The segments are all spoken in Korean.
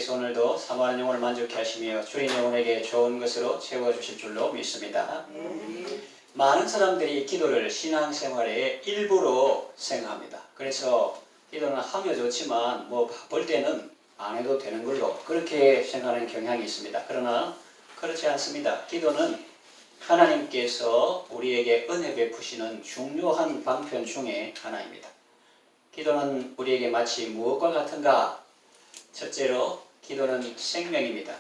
하나님께서 오늘도 사모하는 영혼을 만족케 하시며 주린 영혼에게 좋은 것으로 채워주실 줄로 믿습니다. 많은 사람들이 기도를 신앙생활의 일부로 생각합니다. 그래서 기도는 하면 좋지만 뭐 바쁠 때는 안 해도 되는 걸로 그렇게 생각하는 경향이 있습니다. 그러나 그렇지 않습니다. 기도는 하나님께서 우리에게 은혜 베푸시는 중요한 방편 중에 하나입니다. 기도는 우리에게 마치 무엇과 같은가? 첫째로 기도는 생명입니다.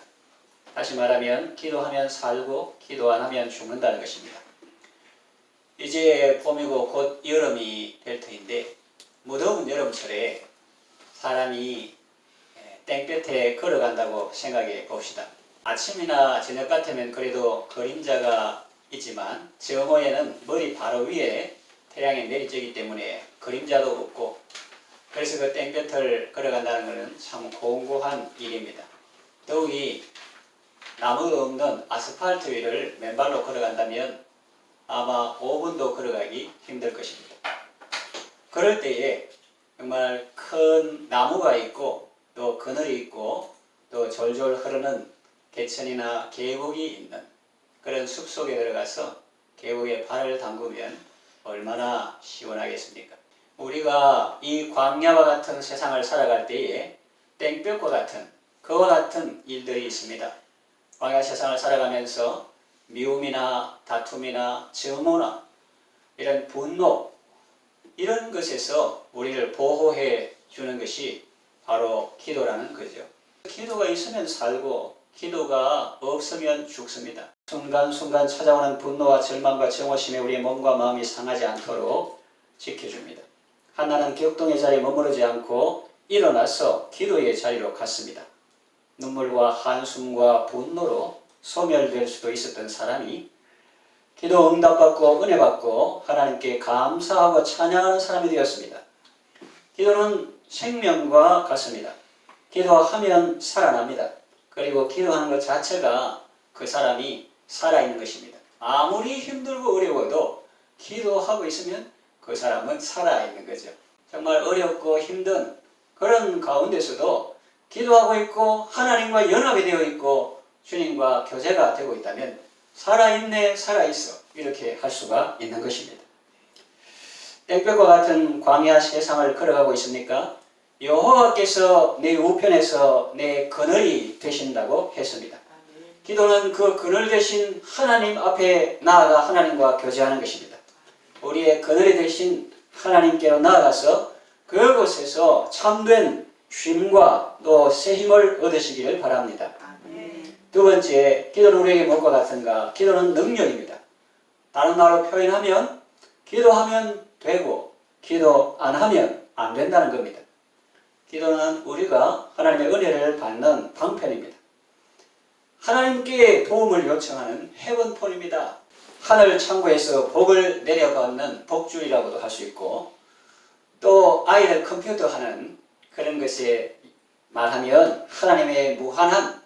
다시 말하면 기도하면 살고 기도 안 하면 죽는다는 것입니다. 이제 봄이고 곧 여름이 될 터인데 무더운 여름철에 사람이 땡볕에 걸어간다고 생각해 봅시다. 아침이나 저녁 같으면 그래도 그림자가 있지만 정오에는 머리 바로 위에 태양이 내리쬐기 때문에 그림자도 없고 그래서 그 땡볕을 걸어간다는 것은 참 공고한 일입니다. 더욱이 나무 없는 아스팔트 위를 맨발로 걸어간다면 아마 5분도 걸어가기 힘들 것입니다. 그럴 때에 정말 큰 나무가 있고 또 그늘이 있고 또 졸졸 흐르는 개천이나 계곡이 있는 그런 숲속에 들어가서 계곡에 발을 담그면 얼마나 시원하겠습니까? 우리가 이 광야와 같은 세상을 살아갈 때에 땡볕과 같은 그와 같은 일들이 있습니다. 광야 세상을 살아가면서 미움이나 다툼이나 증오나 이런 분노 이런 것에서 우리를 보호해 주는 것이 바로 기도라는 거죠. 기도가 있으면 살고 기도가 없으면 죽습니다. 순간순간 찾아오는 분노와 절망과 증오심에 우리의 몸과 마음이 상하지 않도록 지켜줍니다. 한나는 격동의 자리에 머무르지 않고 일어나서 기도의 자리로 갔습니다. 눈물과 한숨과 분노로 소멸될 수도 있었던 사람이 기도 응답받고 은혜받고 하나님께 감사하고 찬양하는 사람이 되었습니다. 기도는 생명과 같습니다. 기도하면 살아납니다. 그리고 기도하는 것 자체가 그 사람이 살아있는 것입니다. 아무리 힘들고 어려워도 기도하고 있으면 그 사람은 살아있는 거죠. 정말 어렵고 힘든 그런 가운데서도 기도하고 있고 하나님과 연합이 되어 있고 주님과 교제가 되고 있다면 살아있네 살아있어 이렇게 할 수가 있는 것입니다. 땡볕과 같은 광야 세상을 걸어가고 있습니까? 여호와께서 내 우편에서 내 그늘이 되신다고 했습니다. 기도는 그 그늘 되신 하나님 앞에 나아가 하나님과 교제하는 것입니다. 우리의 그늘이 되신 하나님께로 나아가서 그곳에서 참된 쉼과 또 새 힘을 얻으시기를 바랍니다. 두 번째, 기도는 우리에게 무엇과 같은가? 기도는 능력입니다. 다른 말로 표현하면 기도하면 되고 기도 안 하면 안 된다는 겁니다. 기도는 우리가 하나님의 은혜를 받는 방편입니다. 하나님께 도움을 요청하는 헤븐폰입니다. 하늘 창고에서 복을 내려받는 복줄이라고도 할 수 있고 또 아이들 컴퓨터 하는 그런 것에 말하면 하나님의 무한한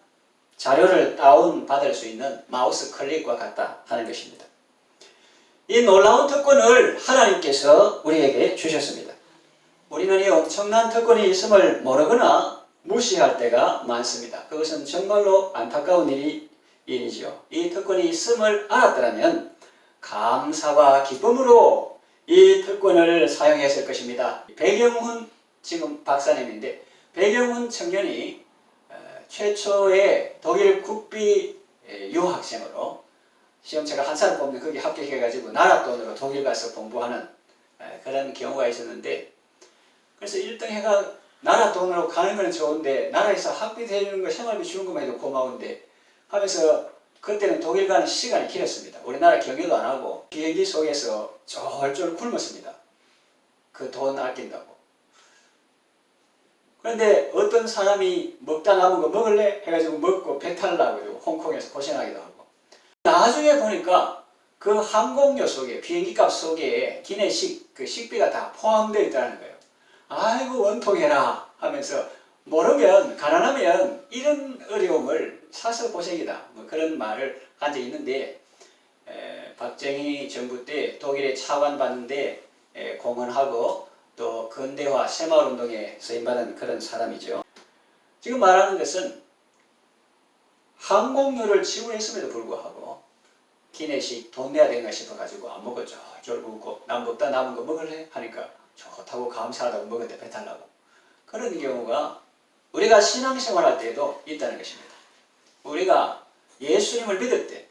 자료를 다운받을 수 있는 마우스 클릭과 같다 하는 것입니다. 이 놀라운 특권을 하나님께서 우리에게 주셨습니다. 우리는 이 엄청난 특권이 있음을 모르거나 무시할 때가 많습니다. 그것은 정말로 안타까운 일이죠. 이 특권이 있음을 알았더라면 감사와 기쁨으로 이 특권을 사용했을 것입니다. 배경훈 지금 박사님인데 배경훈 청년이 최초의 독일 국비 유학생으로 시험체가 한 사람 뽑는 거기 합격해가지고 나라 돈으로 독일 가서 공부하는 그런 경우가 있었는데 그래서 1등 해가 나라 돈으로 가는 건 좋은데 나라에서 학비해 주는 거 생활비 주는 것만 해도 고마운데 하면서 그때는 독일 가는 시간이 길었습니다. 우리나라 경유도 안 하고 비행기 속에서 쫄쫄 굶었습니다. 그 돈 아낀다고. 그런데 어떤 사람이 먹다 남은 거 먹을래? 해가지고 먹고 배탈 나고 홍콩에서 고생하기도 하고 나중에 보니까 그 항공료 속에 비행기값 속에 기내식 그 식비가 다 포함되어 있다는 거예요. 아이고 원통해라 하면서 모르면 가난하면 이런 어려움을 사서 고생이다 뭐 그런 말을 한 적이 있는데 박정희 정부 때 독일에 차관 받는데 공헌하고 또 근대화 새마을운동에 쓰임받은 그런 사람이죠. 지금 말하는 것은 항공료를 지원했음에도 불구하고 기내식 돈 내야 되는가 싶어가지고 안 먹었죠. 쫄고 남보다 남은 거 먹을래? 하니까 좋다고 감사하다고 먹었는데 배탈 나고. 그런 경우가 우리가 신앙생활 할 때에도 있다는 것입니다. 우리가 예수님을 믿을 때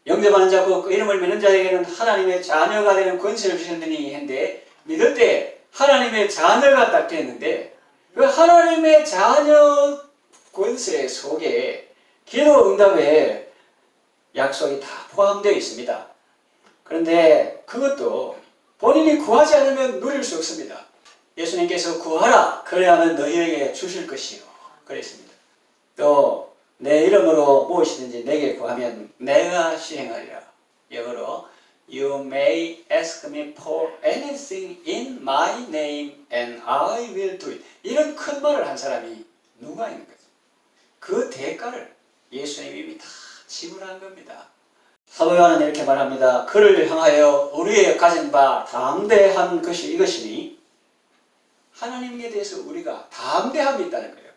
영접하는 자 그 이름을 믿는 자에게는 하나님의 자녀가 되는 권세를 주셨느니 했는데 믿을 때 하나님의 자녀가 딱 됐는데 그 하나님의 자녀 권세 속에 기도 응답에 약속이 다 포함되어 있습니다. 그런데 그것도 본인이 구하지 않으면 누릴 수 없습니다. 예수님께서 구하라 그래야만 너희에게 주실 것이요 그랬습니다. 또 내 이름으로 무엇이든지 내게 구하면 내가 시행하리라. 영어로 You may ask me for anything in my name and I will do it. 이런 큰 말을 한 사람이 누가 있는 거죠? 그 대가를 예수님이 이미 다 지불한 겁니다. 사도 요한은 이렇게 말합니다. 그를 향하여 우리의 가진 바 담대한 것이 이것이니 하나님에 대해서 우리가 담대함이 있다는 거예요.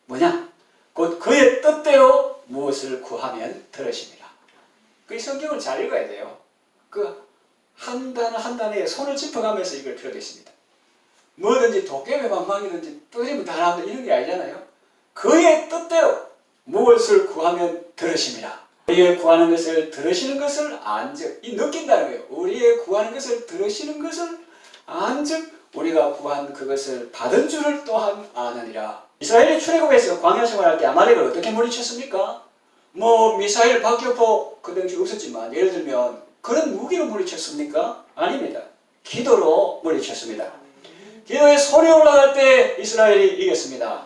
뭐냐? 곧 그의 뜻대로 무엇을 구하면 들으십니다. 그 성경을 잘 읽어야 돼요. 그 한 단어 한 단어에 손을 짚어가면서 읽을 필요가 있습니다. 뭐든지 도깨비 방망이든지 뚫리면 다 나온다 이런 게 아니잖아요. 그의 뜻대로 무엇을 구하면 들으십니다. 우리의 구하는 것을 들으시는 것을 안즉 이 느낀다는 거예요. 우리의 구하는 것을 들으시는 것을 안즉 우리가 구한 그것을 받은 줄을 또한 아느니라. 이스라엘이 출애굽에서 광야 생활할 때 아말렉을 어떻게 물리쳤습니까? 미사일, 박격포 그 당시 없었지만 예를 들면 그런 무기로 물리쳤습니까? 아닙니다. 기도로 물리쳤습니다. 기도에 손이 올라갈 때 이스라엘이 이겼습니다.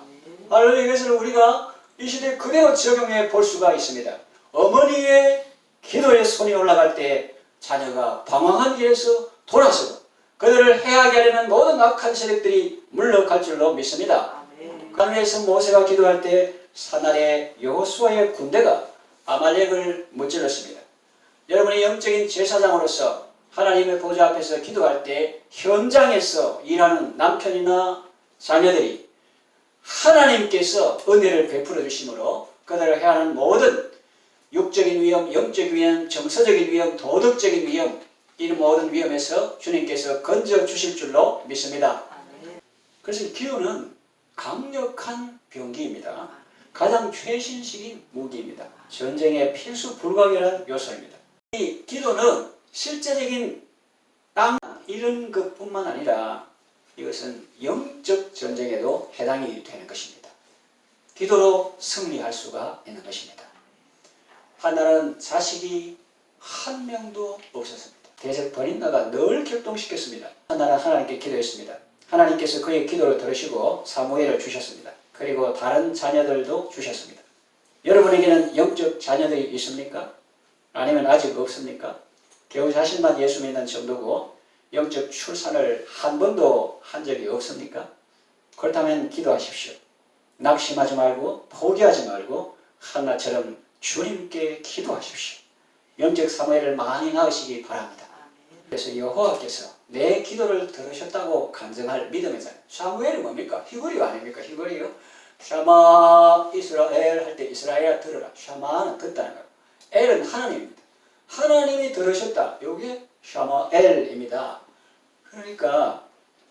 할렐루야. 이것을 우리가 이 시대에 그대로 적용해 볼 수가 있습니다. 어머니의 기도에 손이 올라갈 때 자녀가 방황한 길에서 돌아서고 그들을 해하게 하려는 모든 악한 세력들이 물러갈 줄로 믿습니다. 가나안에서 모세가 기도할 때 산아래 여호수아의 군대가 아말렉을 무찔렀습니다. 여러분이 영적인 제사장으로서 하나님의 보좌 앞에서 기도할 때 현장에서 일하는 남편이나 자녀들이 하나님께서 은혜를 베풀어 주심으로 그들을 해하는 모든 육적인 위험, 영적인 위험, 정서적인 위험, 도덕적인 위험 이 모든 위험에서 주님께서 건져 주실 줄로 믿습니다. 그래서 기도는 강력한 병기입니다. 가장 최신식인 무기입니다. 전쟁의 필수 불가결한 요소입니다. 이 기도는 실제적인 땅 이런 것뿐만 아니라 이것은 영적 전쟁에도 해당이 되는 것입니다. 기도로 승리할 수가 있는 것입니다. 하나는 자식이 한 명도 없었습니다. 대적 버린나가 늘 격동시켰습니다. 하나는 하나님께 기도했습니다. 하나님께서 그의 기도를 들으시고 사무엘을 주셨습니다. 그리고 다른 자녀들도 주셨습니다. 여러분에게는 영적 자녀들이 있습니까? 아니면 아직 없습니까? 겨우 자신만 예수 믿는 정도고 영적 출산을 한 번도 한 적이 없습니까? 그렇다면 기도하십시오. 낙심하지 말고 포기하지 말고 한나처럼 주님께 기도하십시오. 영적 사무엘을 많이 낳으시기 바랍니다. 그래서 여호와께서 내 기도를 들으셨다고 간증할 믿음의 자녀. 사무엘이 뭡니까? 히브리어 아닙니까? 히브리어. 샤마 이스라엘 할 때 이스라엘아 들으라. 샤마는 듣다는 거예요. 엘은 하나님입니다. 하나님이 들으셨다. 이게 샤마엘입니다. 그러니까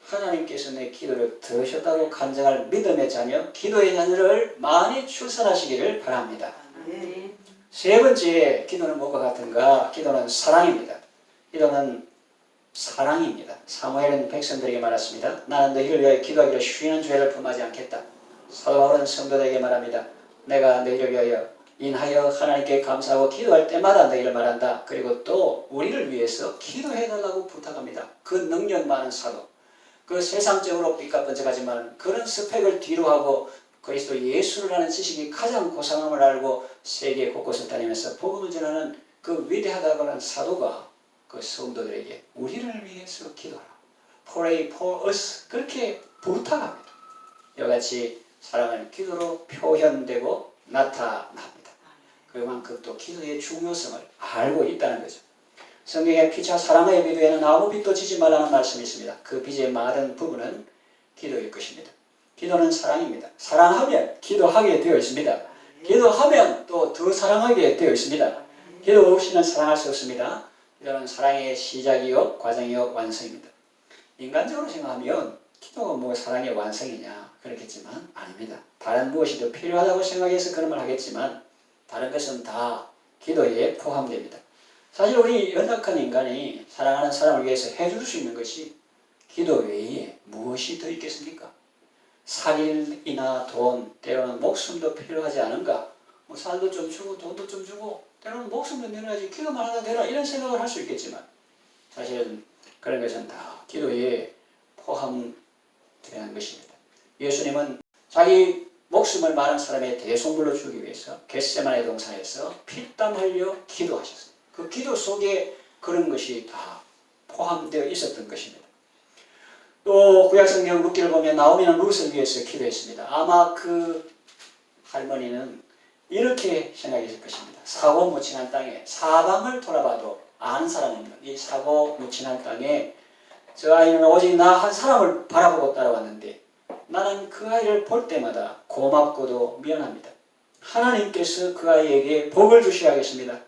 하나님께서 내 기도를 들으셨다고 간증할 믿음의 자녀, 기도의 자녀를 많이 출산하시기를 바랍니다. 세 번째, 기도는 무엇과 같은가? 기도는 사랑입니다. 기도는 사랑입니다. 사무엘은 백성들에게 말했습니다. 나는 너희를 위하여 기도하기로 쉬는 죄를 범하지 않겠다. 사도 바울은 성도들에게 말합니다. 내가 너희를 위하여 인하여 하나님께 감사하고 기도할 때마다 너희를 말한다. 그리고 또 우리를 위해서 기도해달라고 부탁합니다. 그 능력 많은 사도, 그 세상적으로 삐까뻔쩍하지만 그런 스펙을 뒤로 하고 그리스도 예수를 아는 지식이 가장 고상함을 알고 세계 곳곳을 다니면서 복음을 전하는 그 위대하다고 하는 사도가 그 성도들에게 우리를 위해서 기도하라. Pray for us. 그렇게 부탁합니다. 이같이 사랑은 기도로 표현되고 나타납니다. 그만큼 또 기도의 중요성을 알고 있다는 거죠. 성경에 피차 사랑의 비두에는 아무 빚도 지지 말라는 말씀이 있습니다. 그 빚의 많은 부분은 기도일 것입니다. 기도는 사랑입니다. 사랑하면 기도하게 되어 있습니다. 기도하면 또 더 사랑하게 되어 있습니다. 기도 없이는 사랑할 수 없습니다. 기도는 사랑의 시작이요 과정이요 완성입니다. 인간적으로 생각하면 기도가 뭐 사랑의 완성이냐 그렇겠지만 아닙니다. 다른 무엇이 더 필요하다고 생각해서 그런 말 하겠지만 다른 것은 다 기도에 포함됩니다. 사실 우리 연약한 인간이 사랑하는 사람을 위해서 해줄 수 있는 것이 기도 외에 무엇이 더 있겠습니까? 살이나 돈, 때로는 목숨도 필요하지 않은가? 뭐 살도 좀 주고 돈도 좀 주고 때로는 목숨도 내놔야지 기도만 하다 되나 이런 생각을 할 수 있겠지만 사실은 그런 것은 다 기도에 포함되는 것입니다. 예수님은 자기 목숨을 많은 사람의 대속물로 주기 위해서 겟세마네 동산에서 피땀 흘려 기도하셨습니다. 그 기도 속에 그런 것이 다 포함되어 있었던 것입니다. 또 구약성경 룻기를 보면 나오미는 룻을 위해서 기도했습니다. 아마 그 할머니는 이렇게 생각했을 것입니다. 사고 묻힌한 땅에 사방을 돌아봐도 아는 사람이 없는 이 사고 묻힌한 땅에 저 아이는 오직 나 한 사람을 바라보고 따라왔는데 나는 그 아이를 볼 때마다 고맙고도 미안합니다. 하나님께서 그 아이에게 복을 주셔야겠습니다.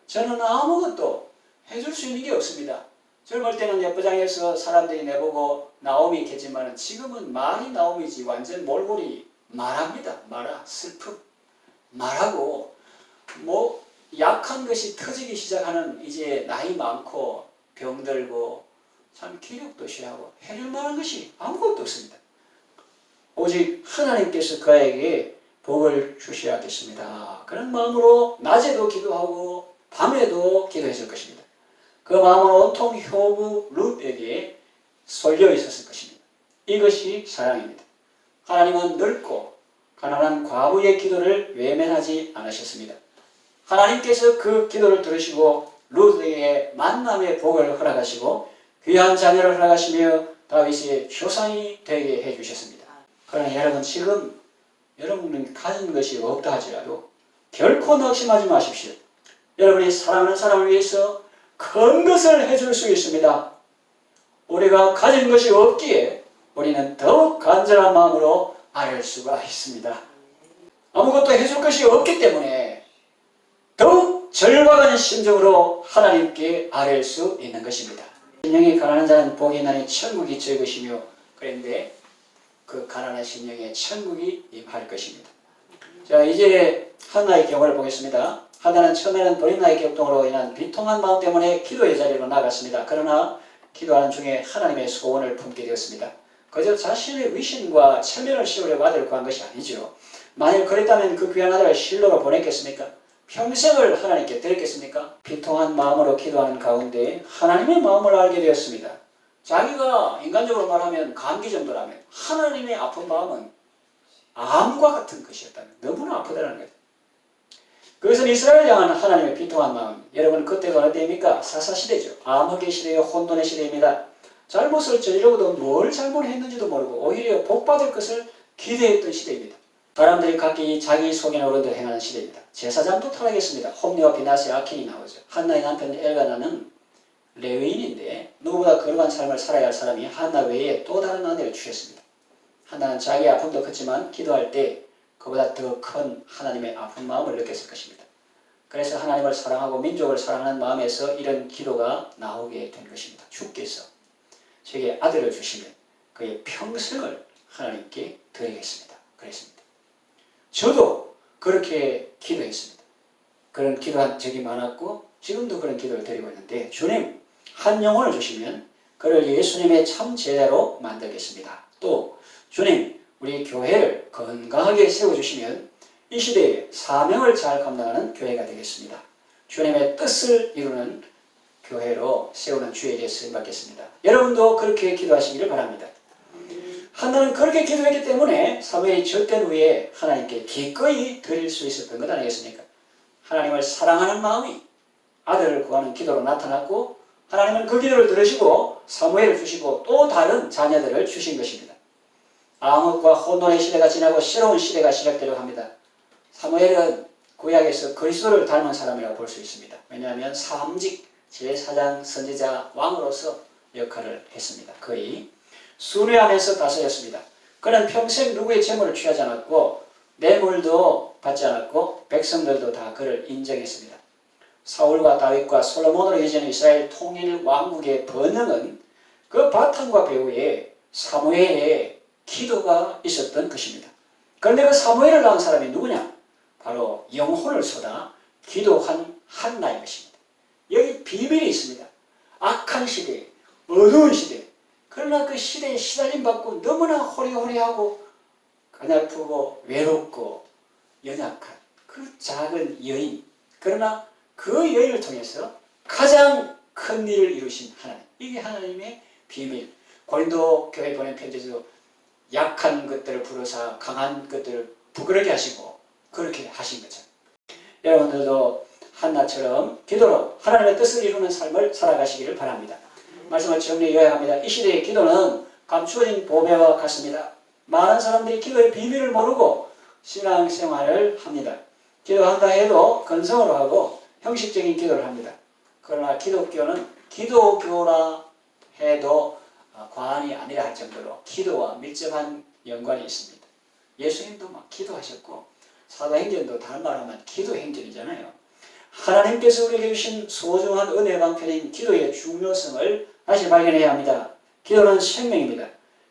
저는 아무것도 해줄 수 있는 게 없습니다. 젊을 때는 예쁘장에서 사람들이 내보고 나옴이 있겠지만 지금은 말이 나옴이지 완전 몰골이 말합니다. 말아 슬픔 말하고 뭐 약한 것이 터지기 시작하는 이제 나이 많고 병들고 참 기력도 취하고 해줄 만한 것이 아무것도 없습니다. 오직 하나님께서 그에게 복을 주셔야겠습니다. 그런 마음으로 낮에도 기도하고 밤에도 기도했을 것입니다. 그 마음은 온통 효부 룻에게 쏠려 있었을 것입니다. 이것이 사랑입니다. 하나님은 늙고 가난한 과부의 기도를 외면하지 않으셨습니다. 하나님께서 그 기도를 들으시고 룻에게 만남의 복을 허락하시고 귀한 자녀를 허락하시며 다윗의 조상이 되게 해주셨습니다. 그러나 여러분 지금 여러분은 가진 것이 없다 하지라도 결코 낙심하지 마십시오. 여러분이 사랑하는 사람을 위해서 큰 것을 해줄 수 있습니다. 우리가 가진 것이 없기에 우리는 더욱 간절한 마음으로 아뢰 수가 있습니다. 아무것도 해줄 것이 없기 때문에 더욱 절박한 심정으로 하나님께 아뢰 수 있는 것입니다. 심령이 가난한 자는 복이 있나니 천국이 저희 것이며 그런데 그 가난한 심령에 천국이 임할 것입니다. 자, 이제 한나의 경우를 보겠습니다. 한나는 처음에는 본인나의 격동으로 인한 비통한 마음 때문에 기도의 자리로 나갔습니다. 그러나 기도하는 중에 하나님의 소원을 품게 되었습니다. 그저 자신의 위신과 체면을 씌우려고 아들을 구한 것이 아니죠. 만일 그랬다면 그 귀한 아들을 실로로 보냈겠습니까? 평생을 하나님께 드렸겠습니까? 비통한 마음으로 기도하는 가운데 하나님의 마음을 알게 되었습니다. 자기가 인간적으로 말하면 감기 정도라면 하나님의 아픈 마음은 암과 같은 것이었다면 너무나 아프다는 거죠. 그것은 이스라엘 향한 하나님의 비통한 마음. 여러분 그때가 어디입니까? 사사시대죠. 암흑의 시대요 혼돈의 시대입니다. 잘못을 저지르고도 뭘 잘못했는지도 모르고 오히려 복받을 것을 기대했던 시대입니다. 사람들이 각기 자기 속에 어른 대로 행하는 시대입니다. 제사장도 타락했습니다. 홈리와 비나스의 아킨이 나오죠. 한나의 남편 엘가나는 레위인인데 누구보다 거룩한 삶을 살아야 할 사람이 한나 외에 또 다른 아내를 주셨습니다. 한나는 자기의 아픔도 컸지만 기도할 때 그보다 더 큰 하나님의 아픈 마음을 느꼈을 것입니다. 그래서 하나님을 사랑하고 민족을 사랑하는 마음에서 이런 기도가 나오게 된 것입니다. 주께서 제게 아들을 주시면 그의 평생을 하나님께 드리겠습니다. 그랬습니다. 저도 그렇게 기도했습니다. 그런 기도한 적이 많았고 지금도 그런 기도를 드리고 있는데 주님 한 영혼을 주시면 그를 예수님의 참 제자로 만들겠습니다. 또 주님 우리 교회를 건강하게 세워주시면 이 시대에 사명을 잘 감당하는 교회가 되겠습니다. 주님의 뜻을 이루는 교회로 세우는 주에 대해 쓰임받겠습니다. 여러분도 그렇게 기도하시기를 바랍니다. 한나는 그렇게 기도했기 때문에 사무엘이 젖된 후에 하나님께 기꺼이 드릴 수 있었던 것 아니겠습니까? 하나님을 사랑하는 마음이 아들을 구하는 기도로 나타났고 하나님은 그 기도를 들으시고 사무엘을 주시고 또 다른 자녀들을 주신 것입니다. 암흑과 혼돈의 시대가 지나고 새로운 시대가 시작되려고 합니다. 사무엘은 구약에서 그리스도를 닮은 사람이라고 볼 수 있습니다. 왜냐하면 사직, 제사장, 선지자, 왕으로서 역할을 했습니다. 거의 순회하면서 다스렸습니다. 그는 평생 누구의 재물을 취하지 않았고 뇌물도 받지 않았고 백성들도 다 그를 인정했습니다. 사울과 다윗과 솔로몬으로 이어지는 이스라엘 통일 왕국의 번영은 그 바탕과 배후에 사무엘의 기도가 있었던 것입니다. 그런데 그 사무엘을 낳은 사람이 누구냐? 바로 영혼을 쏟아 기도한 한나인 것입니다. 여기 비밀이 있습니다. 악한 시대, 어두운 시대, 그러나 그 시대에 시달림 받고 너무나 호리호리하고 가냘프고 외롭고 연약한 그 작은 여인, 그러나 그 여인을 통해서 가장 큰 일을 이루신 하나님, 이게 하나님의 비밀. 고린도 교회 보낸 편지에서 약한 것들을 부르사 강한 것들을 부끄럽게 하시고 그렇게 하신 거죠. 여러분들도 한나처럼 기도로 하나님의 뜻을 이루는 삶을 살아가시기를 바랍니다. 말씀을 정리해 요약합니다. 이 시대의 기도는 감추어진 보배와 같습니다. 많은 사람들이 기도의 비밀을 모르고 신앙생활을 합니다. 기도한다 해도 건성으로 하고 형식적인 기도를 합니다. 그러나 기독교는 기도교라 해도 과언이 아니라 할 정도로 기도와 밀접한 연관이 있습니다. 예수님도 막 기도하셨고 사도행전도 다른 말하면 기도행전이잖아요. 하나님께서 우리에게 주신 소중한 은혜 방편인 기도의 중요성을 다시 발견해야 합니다. 기도는 생명입니다.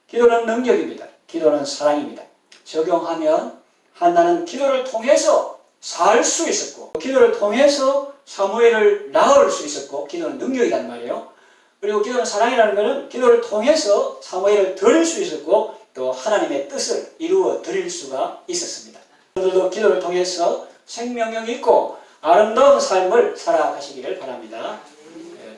기도는 능력입니다. 기도는 사랑입니다. 적용하면 한나는 기도를 통해서 살 수 있었고 기도를 통해서 사무엘을 낳을 수 있었고 기도는 능력이란 말이에요. 그리고 기도는 사랑이라는 것은 기도를 통해서 사무엘을 드릴 수 있었고 또 하나님의 뜻을 이루어 드릴 수가 있었습니다. 여러분들도 기도를 통해서 생명력 있고 아름다운 삶을 살아가시기를 바랍니다.